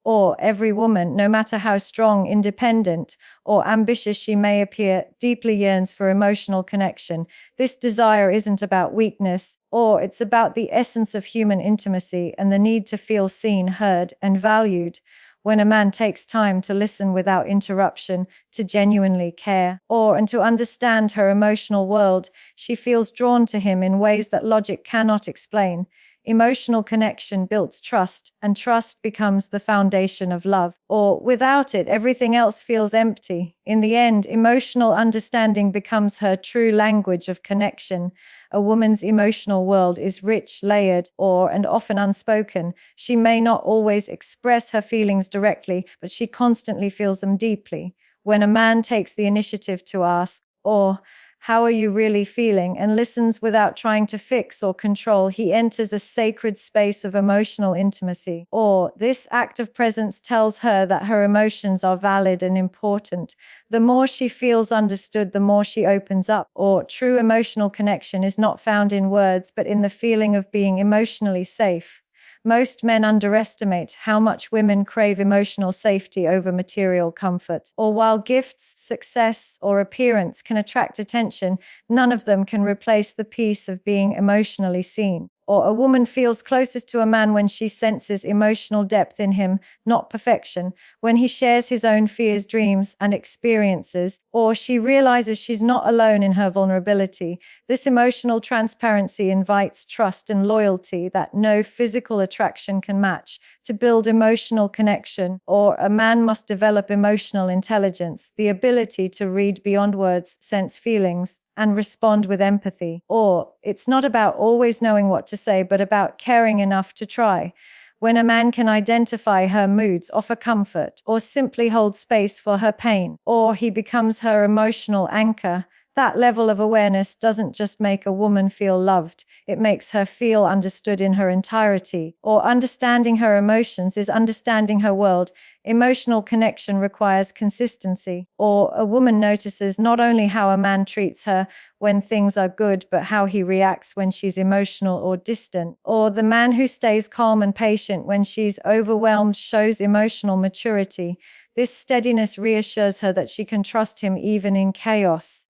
Or every woman, no matter how strong, independent, or ambitious she may appear, deeply yearns for emotional connection. This desire isn't about weakness, or it's about the essence of human intimacy and the need to feel seen, heard, and valued. When a man takes time to listen without interruption, to genuinely care, and to understand her emotional world, she feels drawn to him in ways that logic cannot explain. Emotional connection builds trust, and trust becomes the foundation of love. Or without it, everything else feels empty. In the end, emotional understanding becomes her true language of connection. A woman's emotional world is rich, layered, and often unspoken. She may not always express her feelings directly, but she constantly feels them deeply. When a man takes the initiative to ask, how are you really feeling, and listens without trying to fix or control, he enters a sacred space of emotional intimacy. This act of presence tells her that her emotions are valid and important. The more she feels understood, the more she opens up. True emotional connection is not found in words, but in the feeling of being emotionally safe. Most men underestimate how much women crave emotional safety over material comfort. While gifts, success, or appearance can attract attention, none of them can replace the peace of being emotionally seen. A woman feels closest to a man when she senses emotional depth in him, not perfection, when he shares his own fears, dreams, and experiences, or she realizes she's not alone in her vulnerability. This emotional transparency invites trust and loyalty that no physical attraction can match. To build emotional connection, a man must develop emotional intelligence, the ability to read beyond words, sense feelings, and respond with empathy. It's not about always knowing what to say, but about caring enough to try. When a man can identify her moods, offer comfort, or simply hold space for her pain, he becomes her emotional anchor. That level of awareness doesn't just make a woman feel loved, it makes her feel understood in her entirety. Understanding her emotions is understanding her world. Emotional connection requires consistency. A woman notices not only how a man treats her when things are good, but how he reacts when she's emotional or distant. The man who stays calm and patient when she's overwhelmed shows emotional maturity. This steadiness reassures her that she can trust him even in chaos.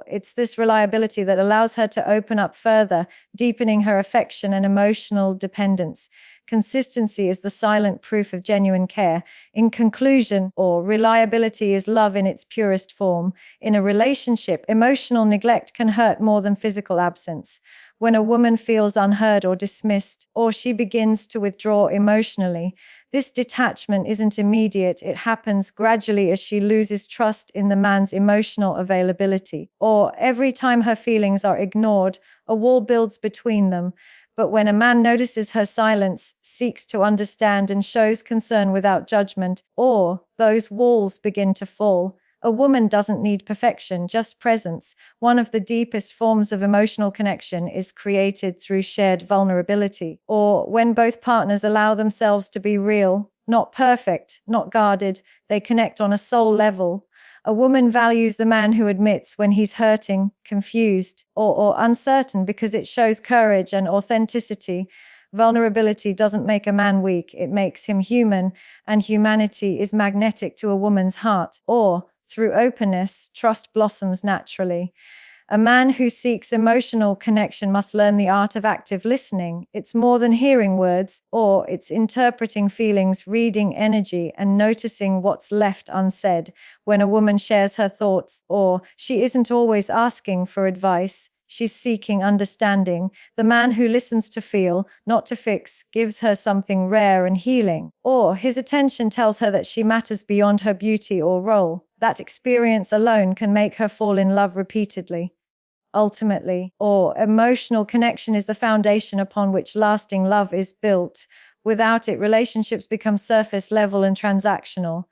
It's this reliability that allows her to open up further, deepening her affection and emotional dependence. Consistency is the silent proof of genuine care. In conclusion, reliability is love in its purest form. In a relationship, emotional neglect can hurt more than physical absence. When a woman feels unheard or dismissed, she begins to withdraw emotionally. This detachment isn't immediate, it happens gradually as she loses trust in the man's emotional availability. Every time her feelings are ignored, a wall builds between them. But when a man notices her silence, seeks to understand, and shows concern without judgment, those walls begin to fall. A woman doesn't need perfection, just presence. One of the deepest forms of emotional connection is created through shared vulnerability, when both partners allow themselves to be real, not perfect, not guarded, they connect on a soul level. A woman values the man who admits when he's hurting, confused, or uncertain because it shows courage and authenticity. Vulnerability doesn't make a man weak, it makes him human, and humanity is magnetic to a woman's heart. Through openness, trust blossoms naturally. A man who seeks emotional connection must learn the art of active listening. It's more than hearing words, it's interpreting feelings, reading energy, and noticing what's left unsaid. When a woman shares her thoughts, she isn't always asking for advice. She's seeking understanding. The man who listens to feel, not to fix, gives her something rare and healing. His attention tells her that she matters beyond her beauty or role. That experience alone can make her fall in love repeatedly. Ultimately, emotional connection is the foundation upon which lasting love is built. Without it, relationships become surface level and transactional.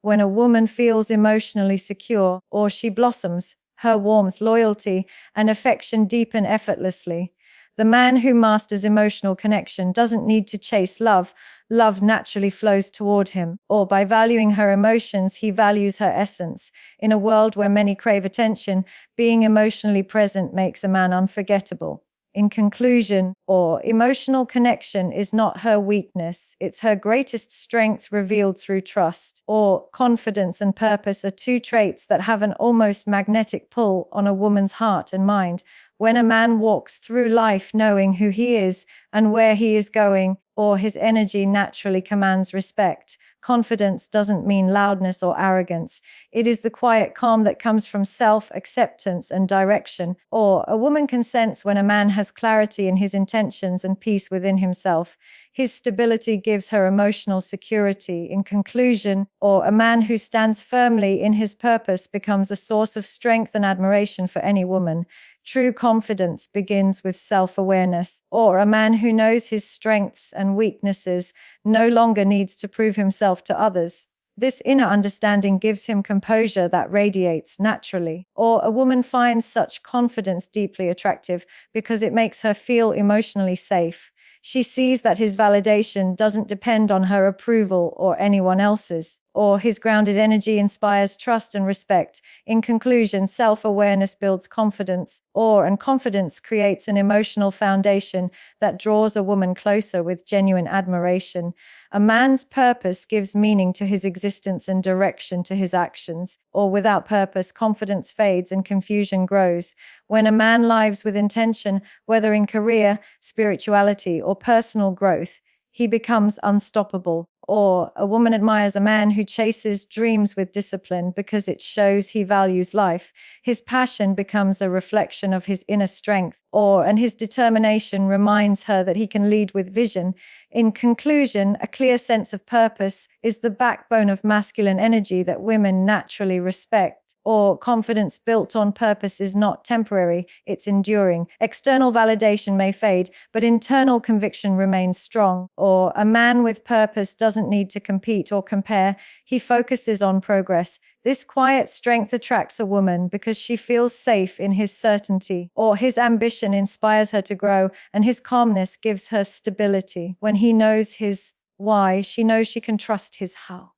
When a woman feels emotionally secure, she blossoms. Her warmth, loyalty, and affection deepen effortlessly. The man who masters emotional connection doesn't need to chase love. Love naturally flows toward him. By valuing her emotions, he values her essence. In a world where many crave attention, being emotionally present makes a man unforgettable. In conclusion, or emotional connection is not her weakness, it's her greatest strength revealed through trust. Or confidence and purpose are two traits that have an almost magnetic pull on a woman's heart and mind. When a man walks through life knowing who he is and where he is going, or his energy naturally commands respect. Confidence doesn't mean loudness or arrogance. It is the quiet calm that comes from self-acceptance and direction. Or a woman can sense when a man has clarity in his intentions and peace within himself. His stability gives her emotional security. In conclusion, or a man who stands firmly in his purpose becomes a source of strength and admiration for any woman. True confidence begins with self-awareness, or a man who knows his strengths and weaknesses no longer needs to prove himself to others. This inner understanding gives him composure that radiates naturally. Or a woman finds such confidence deeply attractive because it makes her feel emotionally safe. She sees that his validation doesn't depend on her approval or anyone else's, or his grounded energy inspires trust and respect. In conclusion, self-awareness builds confidence, and confidence creates an emotional foundation that draws a woman closer with genuine admiration. A man's purpose gives meaning to his existence and direction to his actions, or without purpose, confidence fades and confusion grows. When a man lives with intention, whether in career, spirituality, or personal growth, he becomes unstoppable. Or a woman admires a man who chases dreams with discipline because it shows he values life. His passion becomes a reflection of his inner strength, and his determination reminds her that he can lead with vision. In conclusion, a clear sense of purpose is the backbone of masculine energy that women naturally respect. Or confidence built on purpose is not temporary, it's enduring. External validation may fade, but internal conviction remains strong. Or a man with purpose doesn't need to compete or compare, he focuses on progress. This quiet strength attracts a woman because she feels safe in his certainty, or his ambition inspires her to grow, and his calmness gives her stability. When he knows his why, she knows she can trust his how.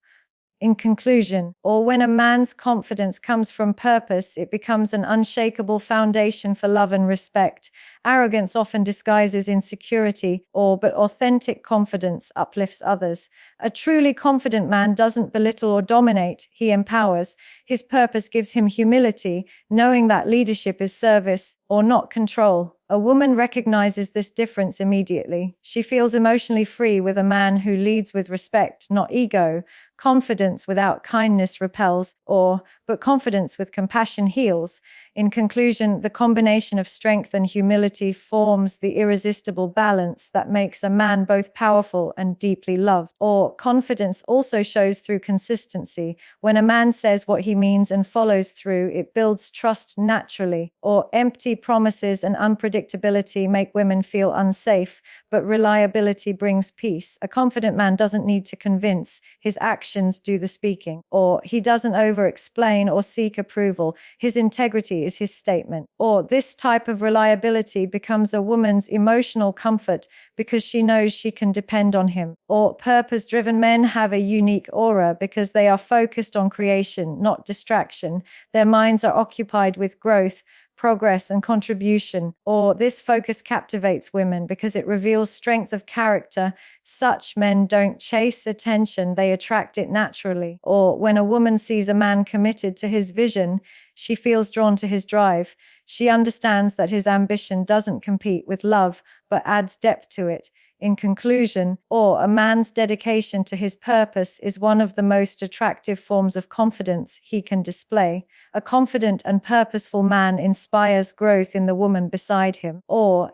In conclusion, or when a man's confidence comes from purpose, it becomes an unshakable foundation for love and respect. Arrogance often disguises insecurity, but authentic confidence uplifts others. A truly confident man doesn't belittle or dominate, he empowers. His purpose gives him humility, knowing that leadership is service or not control. A woman recognizes this difference immediately. She feels emotionally free with a man who leads with respect, not ego. Confidence without kindness repels, but confidence with compassion heals. In conclusion, the combination of strength and humility forms the irresistible balance that makes a man both powerful and deeply loved. Or confidence also shows through consistency. When a man says what he means and follows through, it builds trust naturally. Or empty promises and unpredictability make women feel unsafe, but reliability brings peace. A confident man doesn't need to convince, his actions do the speaking. Or he doesn't over-explain or seek approval, his integrity is his statement. Or this type of reliability becomes a woman's emotional comfort because she knows she can depend on him. Or purpose-driven men have a unique aura because they are focused on creation, not distraction. Their minds are occupied with growth, progress, and contribution. Or this focus captivates women because it reveals strength of character. Such men don't chase attention, they attract it naturally. Or when a woman sees a man committed to his vision, she feels drawn to his drive. She understands that his ambition doesn't compete with love, but adds depth to it. In conclusion, a man's dedication to his purpose is one of the most attractive forms of confidence he can display. A confident and purposeful man inspires growth in the woman beside him,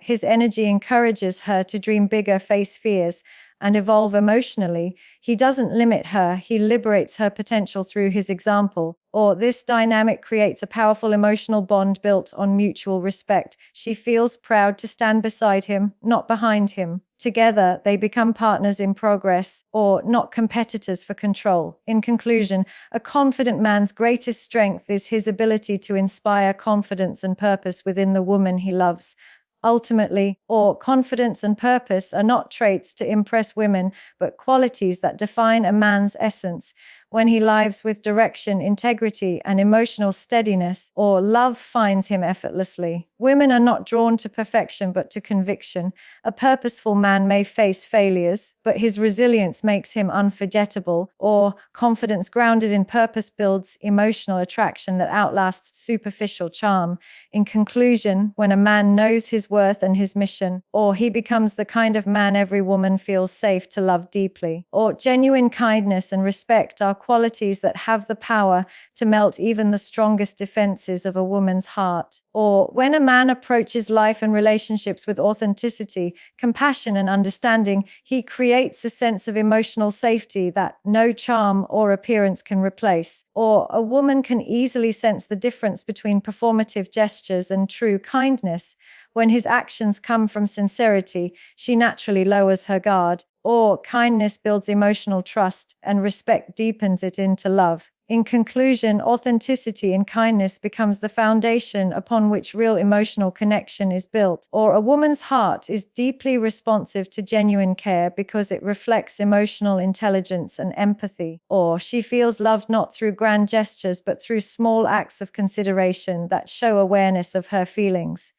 his energy encourages her to dream bigger, face fears, and evolve emotionally. He doesn't limit her, he liberates her potential through his example. This dynamic creates a powerful emotional bond built on mutual respect. She feels proud to stand beside him, not behind him. Together, they become partners in progress, not competitors for control. In conclusion, a confident man's greatest strength is his ability to inspire confidence and purpose within the woman he loves. ultimately, or confidence and purpose are not traits to impress women, but qualities that define a man's essence. When he lives with direction, integrity, and emotional steadiness, or love finds him effortlessly. Women are not drawn to perfection but to conviction. A purposeful man may face failures, but his resilience makes him unforgettable, or confidence grounded in purpose builds emotional attraction that outlasts superficial charm. In conclusion, when a man knows his worth and his mission, or he becomes the kind of man every woman feels safe to love deeply, or genuine kindness and respect are qualities that have the power to melt even the strongest defenses of a woman's heart. Or when a man approaches life and relationships with authenticity, compassion, and understanding, he creates a sense of emotional safety that no charm or appearance can replace. Or a woman can easily sense the difference between performative gestures and true kindness. When his actions come from sincerity, she naturally lowers her guard. Or kindness builds emotional trust and respect deepens it into love. In conclusion, authenticity and kindness becomes the foundation upon which real emotional connection is built. Or a woman's heart is deeply responsive to genuine care because it reflects emotional intelligence and empathy. Or she feels loved not through grand gestures but through small acts of consideration that show awareness of her feelings.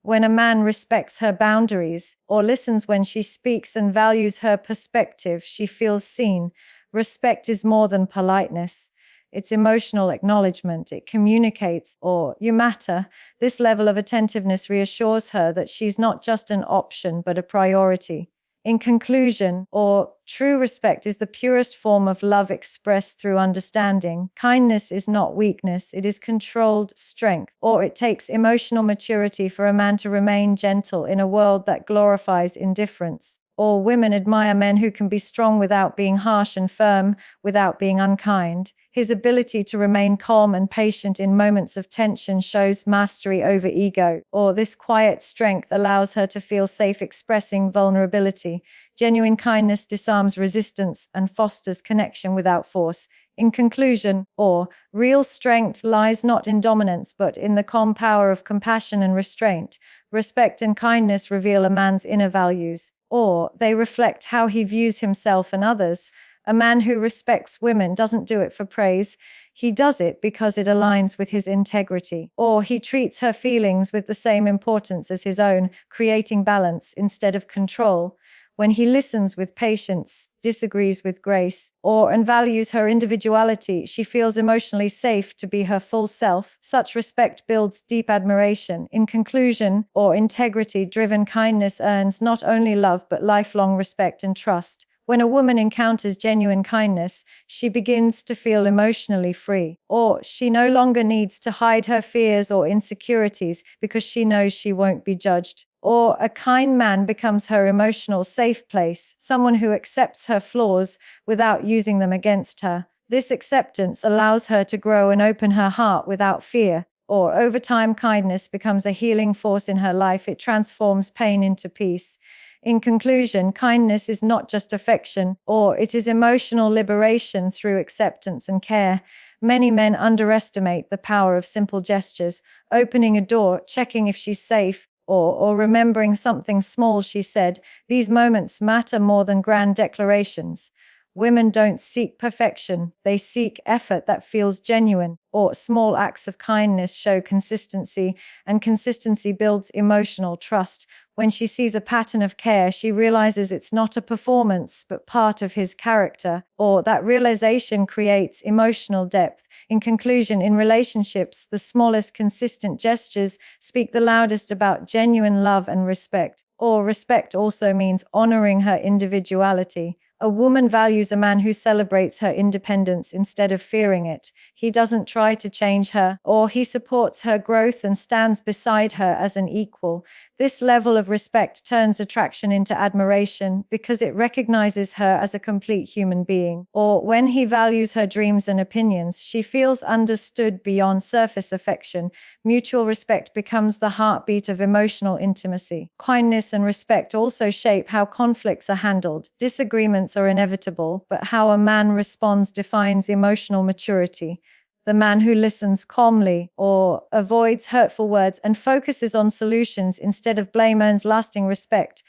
When a man respects her boundaries or listens when she speaks and values her perspective, she feels seen. Respect is more than politeness. It's emotional acknowledgement. It communicates, or you matter. This level of attentiveness reassures her that she's not just an option, but a priority. In conclusion, or true respect is the purest form of love expressed through understanding. Kindness is not weakness, it is controlled strength. Or it takes emotional maturity for a man to remain gentle in a world that glorifies indifference. Or women admire men who can be strong without being harsh and firm without being unkind. His ability to remain calm and patient in moments of tension shows mastery over ego. Or this quiet strength allows her to feel safe expressing vulnerability. Genuine kindness disarms resistance and fosters connection without force. In conclusion, or real strength lies not in dominance but in the calm power of compassion and restraint. Respect and kindness reveal a man's inner values, or they reflect how he views himself and others. A man who respects women doesn't do it for praise. He does it because it aligns with his integrity. Or he treats her feelings with the same importance as his own, creating balance instead of control. When he listens with patience, disagrees with grace, and values her individuality, she feels emotionally safe to be her full self. Such respect builds deep admiration. In conclusion, or integrity-driven kindness earns not only love but lifelong respect and trust. When a woman encounters genuine kindness, she begins to feel emotionally free, or she no longer needs to hide her fears or insecurities because she knows she won't be judged. Or a kind man becomes her emotional safe place, someone who accepts her flaws without using them against her. This acceptance allows her to grow and open her heart without fear. Or over time, kindness becomes a healing force in her life. It transforms pain into peace. In conclusion, kindness is not just affection, or it is emotional liberation through acceptance and care. Many men underestimate the power of simple gestures, opening a door, checking if she's safe, or remembering something small she said. These moments matter more than grand declarations. Women don't seek perfection, they seek effort that feels genuine, or small acts of kindness show consistency, and consistency builds emotional trust. When she sees a pattern of care, she realizes it's not a performance, but part of his character, or that realization creates emotional depth. In conclusion, in relationships, the smallest consistent gestures speak the loudest about genuine love and respect. Or respect also means honoring her individuality. A woman values a man who celebrates her independence instead of fearing it. He doesn't try to change her, or he supports her growth and stands beside her as an equal. This level of respect turns attraction into admiration because it recognizes her as a complete human being. Or when he values her dreams and opinions, she feels understood beyond surface affection. Mutual respect becomes the heartbeat of emotional intimacy. Kindness and respect also shape how conflicts are handled. Disagreements are inevitable, but how a man responds defines emotional maturity. the man who listens calmly or avoids hurtful words and focuses on solutions instead of blame earns lasting respect.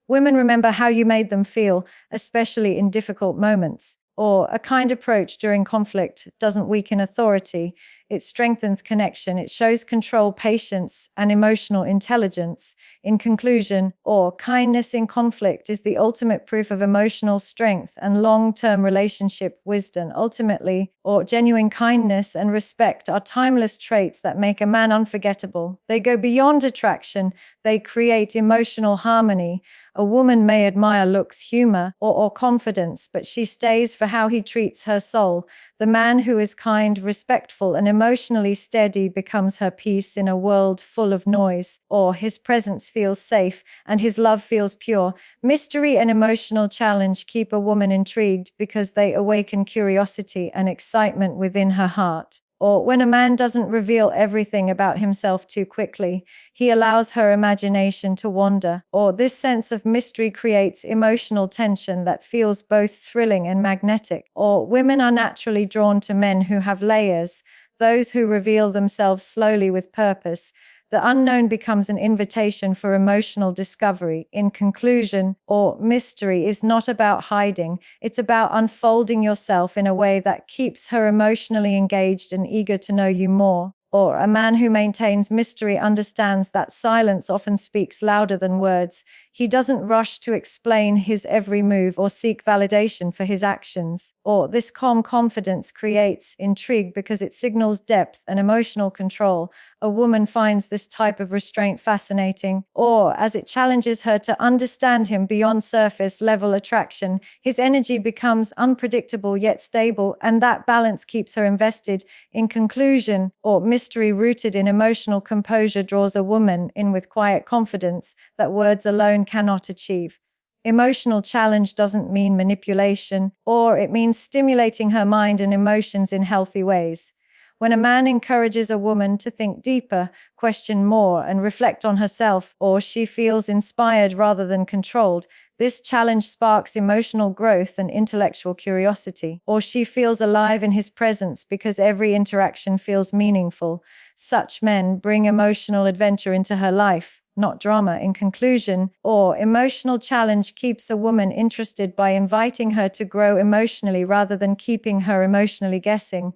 Women remember how you made them feel, especially in difficult moments. Or a kind approach during conflict doesn't weaken authority, it strengthens connection, it shows control, patience, and emotional intelligence. In conclusion, or kindness in conflict is the ultimate proof of emotional strength and long-term relationship wisdom. Ultimately, or genuine kindness and respect are timeless traits that make a man unforgettable. They go beyond attraction, they create emotional harmony. A woman may admire looks, humor, or confidence, but she stays for how he treats her soul. The man who is kind, respectful, and emotionally steady becomes her peace in a world full of noise, or his presence feels safe and his love feels pure. Mystery and emotional challenge keep a woman intrigued because they awaken curiosity and excitement within her heart. Or when a man doesn't reveal everything about himself too quickly, he allows her imagination to wander. Or this sense of mystery creates emotional tension that feels both thrilling and magnetic. Or women are naturally drawn to men who have layers, those who reveal themselves slowly with purpose. The unknown becomes an invitation for emotional discovery. In conclusion, or mystery is not about hiding, it's about unfolding yourself in a way that keeps her emotionally engaged and eager to know you more. Or a man who maintains mystery understands that silence often speaks louder than words. He doesn't rush to explain his every move or seek validation for his actions. Or this calm confidence creates intrigue because it signals depth and emotional control. A woman finds this type of restraint fascinating, or as it challenges her to understand him beyond surface level attraction. His energy becomes unpredictable yet stable, and that balance keeps her invested. In conclusion, or mystery rooted in emotional composure draws a woman in with quiet confidence that words alone cannot achieve. Emotional challenge doesn't mean manipulation, or it means stimulating her mind and emotions in healthy ways. When a man encourages a woman to think deeper, question more, and reflect on herself, or she feels inspired rather than controlled, this challenge sparks emotional growth and intellectual curiosity. Or she feels alive in his presence because every interaction feels meaningful. Such men bring emotional adventure into her life, not drama. In conclusion, or emotional challenge keeps a woman interested by inviting her to grow emotionally rather than keeping her emotionally guessing.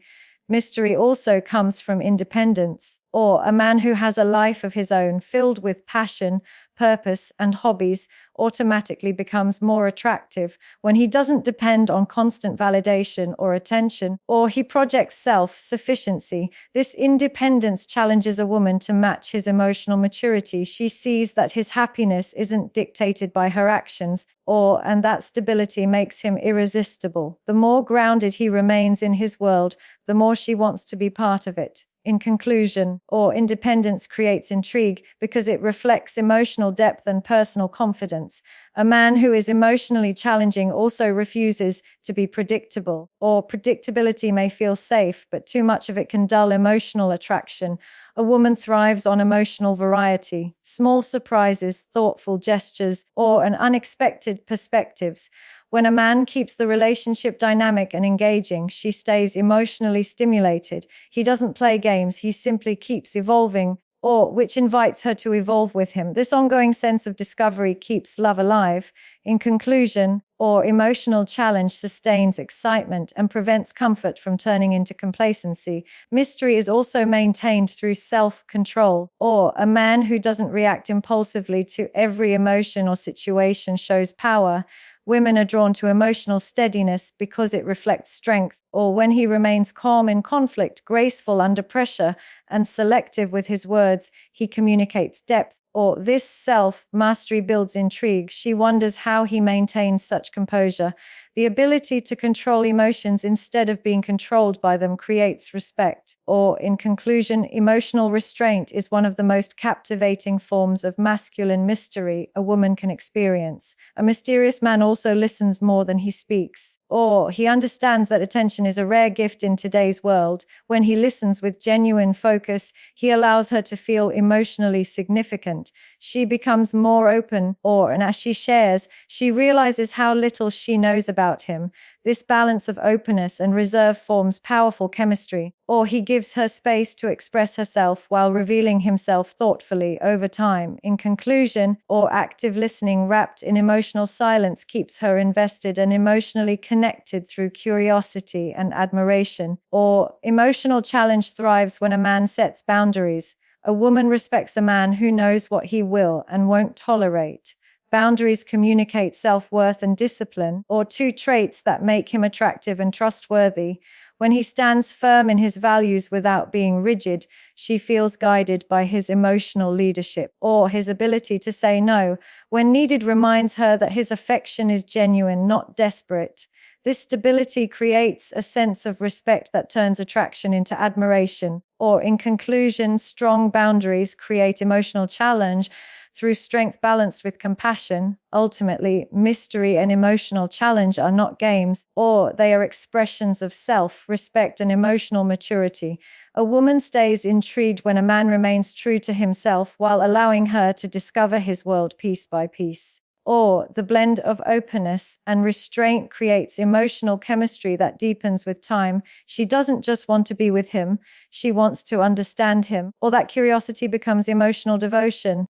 Mystery also comes from independence, or a man who has a life of his own filled with passion, purpose, and hobbies automatically becomes more attractive when he doesn't depend on constant validation or attention, or he projects self-sufficiency. This independence challenges a woman to match his emotional maturity. She sees that his happiness isn't dictated by her actions, and that stability makes him irresistible. The more grounded he remains in his world, the more she wants to be part of it. In conclusion, or independence creates intrigue because it reflects emotional depth and personal confidence. A man who is emotionally challenging also refuses to be predictable, or predictability may feel safe, but too much of it can dull emotional attraction. A woman thrives on emotional variety, small surprises, thoughtful gestures, or an unexpected perspectives. When a man keeps the relationship dynamic and engaging, she stays emotionally stimulated. He doesn't play games, he simply keeps evolving, which invites her to evolve with him. This ongoing sense of discovery keeps love alive. In conclusion, or emotional challenge sustains excitement and prevents comfort from turning into complacency. Mystery is also maintained through self-control, or a man who doesn't react impulsively to every emotion or situation shows power. Women are drawn to emotional steadiness because it reflects strength, or when he remains calm in conflict, graceful under pressure, and selective with his words, he communicates depth. Or this self-mastery builds intrigue. She wonders how he maintains such composure. The ability to control emotions instead of being controlled by them creates respect. Or, in conclusion, emotional restraint is one of the most captivating forms of masculine mystery a woman can experience. A mysterious man also listens more than he speaks. Or he understands that attention is a rare gift in today's world. When he listens with genuine focus, he allows her to feel emotionally significant. She becomes more open, and as she shares, she realizes how little she knows about him. This balance of openness and reserve forms powerful chemistry. or he gives her space to express herself while revealing himself thoughtfully over time. In conclusion, or active listening wrapped in emotional silence keeps her invested and emotionally connected through curiosity and admiration. Or emotional challenge thrives when a man sets boundaries. A woman respects a man who knows what he will and won't tolerate. Boundaries communicate self-worth and discipline, or two traits that make him attractive and trustworthy. When he stands firm in his values without being rigid, she feels guided by his emotional leadership, or his ability to say no when needed reminds her that his affection is genuine, not desperate. This stability creates a sense of respect that turns attraction into admiration. Or, in conclusion, strong boundaries create emotional challenge through strength balanced with compassion. Ultimately, mystery and emotional challenge are not games, or they are expressions of self-respect and emotional maturity. A woman stays intrigued when a man remains true to himself while allowing her to discover his world piece by piece. Or the blend of openness and restraint creates emotional chemistry that deepens with time. She doesn't just want to be with him, she wants to understand him. Or that curiosity becomes emotional devotion.